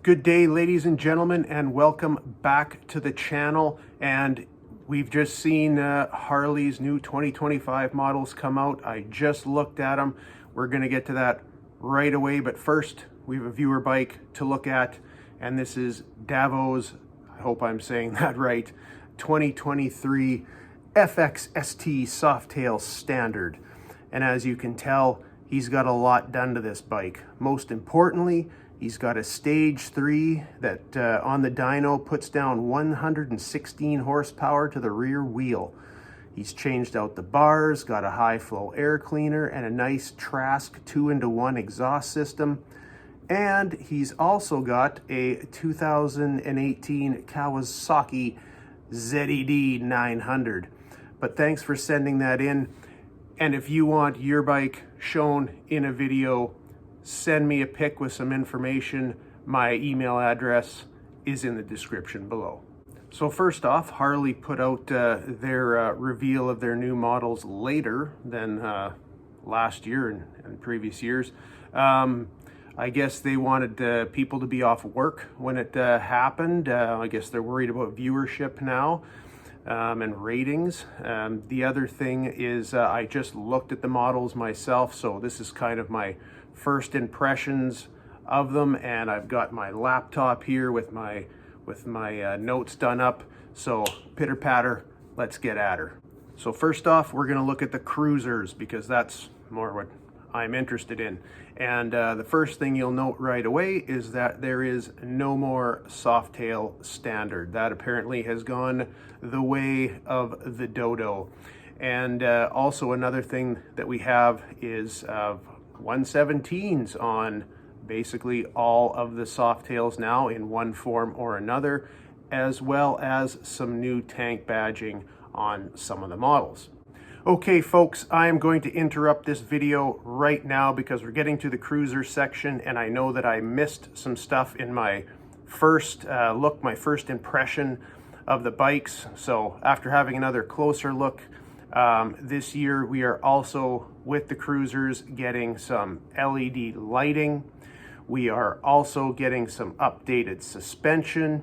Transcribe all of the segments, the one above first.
Good day, ladies and gentlemen, and welcome back to the channel. And we've just seen Harley's new 2025 models come out. I just looked at them. We're going to get to that right away, but first we have a viewer bike to look at, and this is Davo's, I hope I'm saying that right, 2023 FXST Softail Standard. And as you can tell, he's got a lot done to this bike. Most importantly, he's got a stage 3 that on the dyno puts down 116 horsepower to the rear wheel. He's changed out the bars, got a high flow air cleaner and a nice Trask 2-into-1 exhaust system. And he's also got a 2018 Kawasaki ZED 900. But thanks for sending that in. And if you want your bike shown in a video, send me a pic with some information. My email address is in the description below. So first off, Harley put out their reveal of their new models later than last year and previous years. I guess they wanted people to be off work when it happened. I guess they're worried about viewership now and ratings. The other thing is I just looked at the models myself, so this is kind of my first impressions of them, and I've got my laptop here with my notes done up. So pitter patter, let's get at her. So first off, we're going to look at the cruisers because that's more what I'm interested in. And the first thing you'll note right away is that there is no more Softail Standard. That apparently has gone the way of the dodo. And also another thing that we have is 117s on basically all of the Softails now in one form or another, as well as some new tank badging on some of the models. Okay folks, I am going to interrupt this video right now because we're getting to the cruiser section, and I know that I missed some stuff in my first look, my first impression of the bikes. So after having another closer look, this year we are also with the cruisers getting some LED lighting. We are also getting some updated suspension.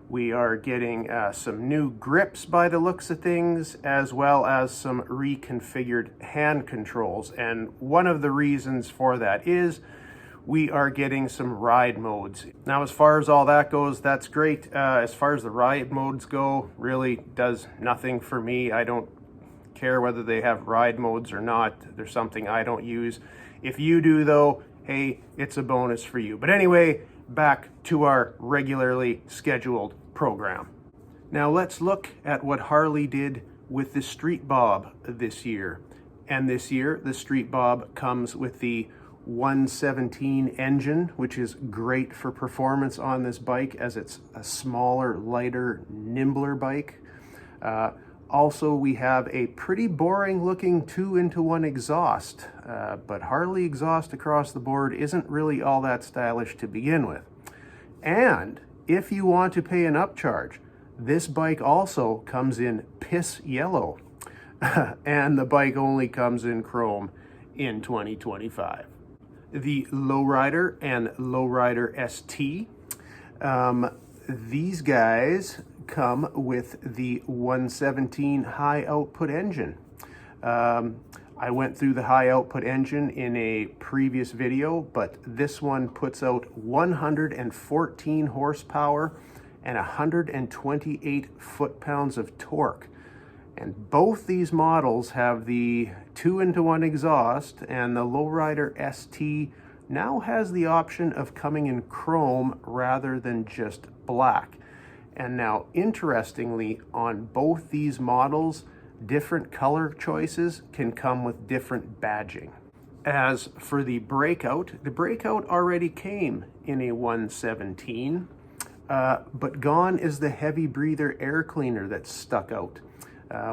We are getting some new grips by the looks of things, as well as some reconfigured hand controls. And one of the reasons for that is we are getting some ride modes. Now, as far as all that goes, that's great. As far as the ride modes go, really does nothing for me. I don't care whether they have ride modes or not. There's something I don't use. If you do though, hey, it's a bonus for you. But anyway, back to our regularly scheduled program. Now let's look at what Harley did with the Street Bob this year. And this year, the Street Bob comes with the 117 engine, which is great for performance on this bike as it's a smaller, lighter, nimbler bike. Also, we have a pretty boring looking 2-into-1 exhaust, but Harley exhaust across the board isn't really all that stylish to begin with. And if you want to pay an upcharge, this bike also comes in piss yellow, and the bike only comes in chrome in 2025. The Lowrider and Lowrider ST, these guys come with the 117 high output engine. I went through the high output engine in a previous video, but this one puts out 114 horsepower and 128 foot-pounds of torque. And both these models have the 2-into-1 exhaust, and the Lowrider ST now has the option of coming in chrome rather than just black. And now, interestingly, on both these models, different color choices can come with different badging. As for the Breakout already came in a 117, but gone is the heavy breather air cleaner that's stuck out.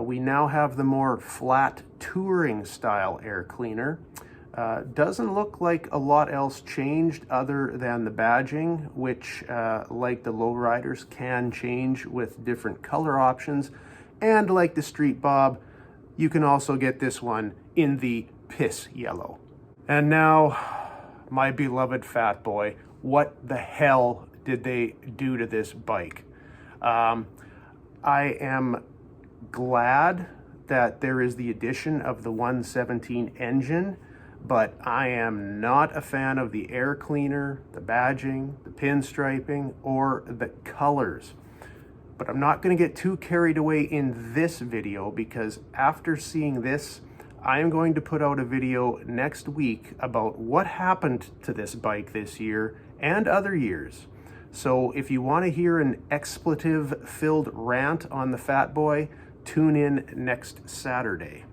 We now have the more flat touring style air cleaner. Doesn't look like a lot else changed other than the badging, which like the Lowriders can change with different color options. And like the Street Bob, you can also get this one in the piss yellow. And now, my beloved fat boy, what the hell did they do to this bike. I am glad that there is the addition of the 117 engine, but I am not a fan of the air cleaner, the badging, the pinstriping, or the colors. But I'm not going to get too carried away in this video, because after seeing this, I am going to put out a video next week about what happened to this bike this year and other years. So if you want to hear an expletive-filled rant on the Fat Boy, tune in next Saturday.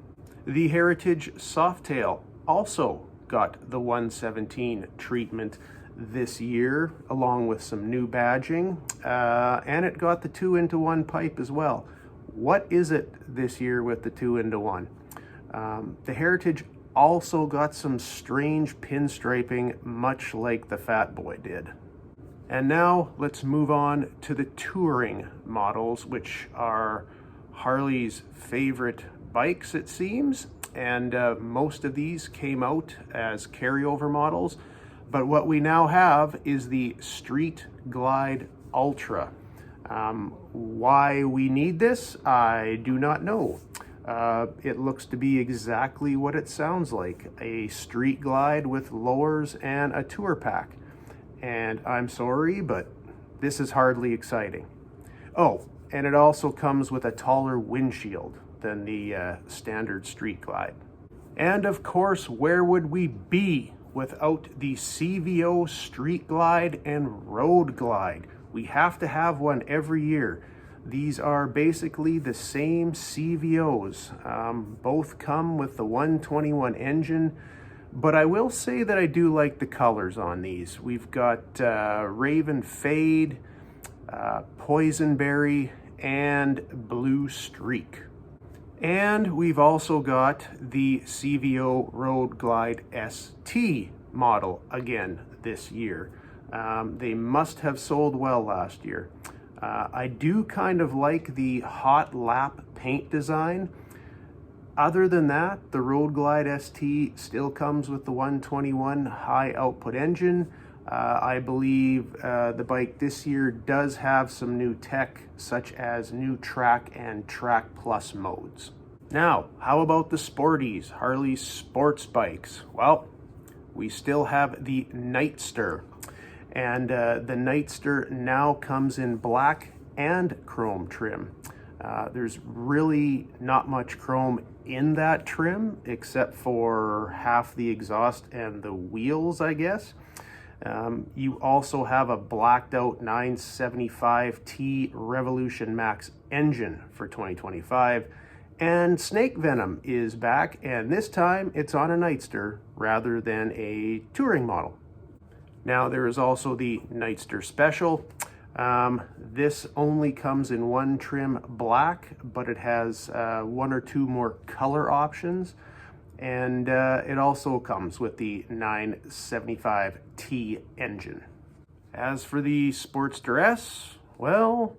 The Heritage Softail also got the 117 treatment this year, along with some new badging, and it got the 2-into-1 pipe as well. What is it this year with the 2-into-1? The Heritage also got some strange pinstriping, much like the Fat Boy did. And now let's move on to the touring models, which are Harley's favorite bikes, it seems. And most of these came out as carryover models. But what we now have is the Street Glide Ultra. Why we need this, I do not know. It looks to be exactly what it sounds like, a Street Glide with lowers and a tour pack. And I'm sorry, but this is hardly exciting. Oh, and it also comes with a taller windshield than the standard Street Glide. And of course, where would we be without the CVO Street Glide and Road Glide? We have to have one every year. These are basically the same CVOs. Both come with the 121 engine, but I will say that I do like the colors on these. We've got Raven Fade, Poisonberry, and Blue Streak. And we've also got the CVO Road Glide ST model again this year. They must have sold well last year. I do kind of like the hot lap paint design. Other than that, the Road Glide ST still comes with the 121 high output engine. I believe the bike this year does have some new tech, such as new track and track plus modes. Now, how about the sporties, Harley's sports bikes? Well, we still have the Nightster, and the Nightster now comes in black and chrome trim. There's really not much chrome in that trim, except for half the exhaust and the wheels, I guess. You also have a blacked out 975T Revolution Max engine for 2025, and Snake Venom is back, and this time it's on a Nightster rather than a touring model. Now there is also the Nightster Special. This only comes in one trim, black, but it has one or two more color options. And it also comes with the 975T engine. As for the Sportster S, well,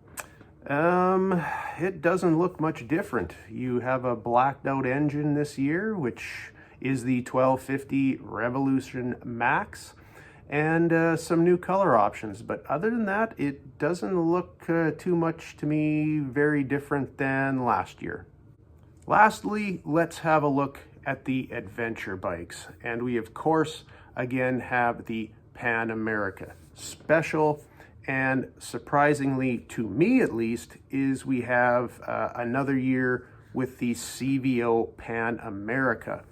it doesn't look much different. You have a blacked out engine this year, which is the 1250 Revolution Max, and some new color options. But other than that, it doesn't look too much to me very different than last year. Lastly, let's have a look at the adventure bikes, and we of course again have the Pan America Special, and surprisingly to me at least is we have another year with the CVO Pan America.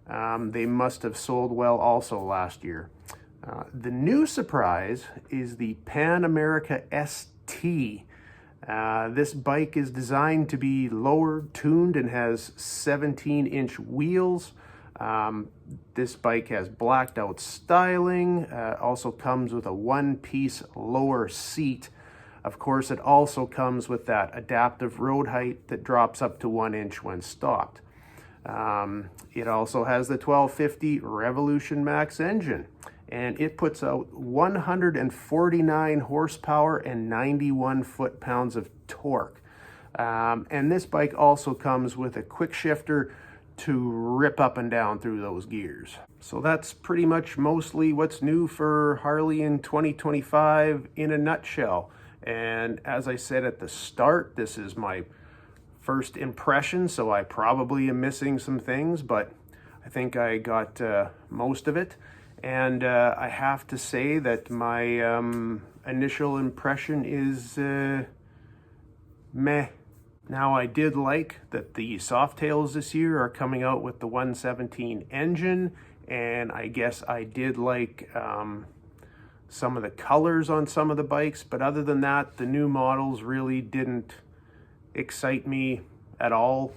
They must have sold well also last year. The new surprise is the Pan America ST. This bike is designed to be lowered, tuned, and has 17-inch wheels. This bike has blacked out styling, also comes with a one-piece lower seat. Of course, it also comes with that adaptive road height that drops up to 1 inch when stopped. It also has the 1250 Revolution Max engine, and it puts out 149 horsepower and 91 foot-pounds of torque. And this bike also comes with a quick shifter, to rip up and down through those gears. So that's pretty much mostly what's new for Harley in 2025 in a nutshell. And as I said at the start, this is my first impression, so I probably am missing some things, but I think I got most of it. And I have to say that my initial impression is meh. Now, I did like that the Softails this year are coming out with the 117 engine, and I guess I did like some of the colors on some of the bikes, but other than that, the new models really didn't excite me at all,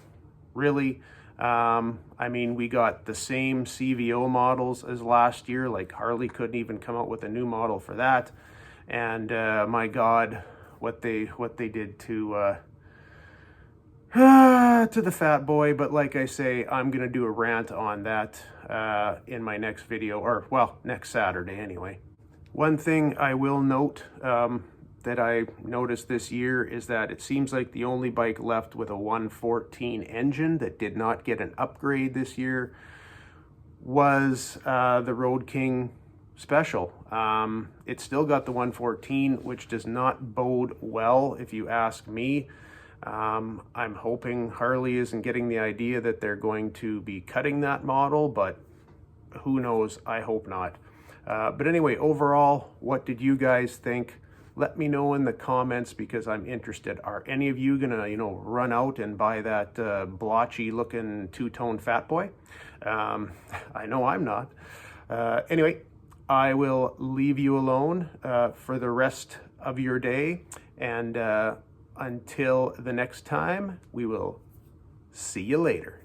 really. I mean, we got the same CVO models as last year, like Harley couldn't even come out with a new model for that, and my God, what they did to the Fat Boy. But like I say, I'm gonna do a rant on that in my next video, or well, next Saturday anyway. One thing I will note that I noticed this year is that it seems like the only bike left with a 114 engine that did not get an upgrade this year was the Road King Special. It still got the 114, which does not bode well if you ask me. I'm hoping Harley isn't getting the idea that they're going to be cutting that model, but who knows? I hope not. But anyway, overall, what did you guys think? Let me know in the comments because I'm interested. Are any of you gonna, run out and buy that blotchy looking two-tone Fat Boy? I know I'm not. Anyway, I will leave you alone for the rest of your day, and until the next time, we will see you later.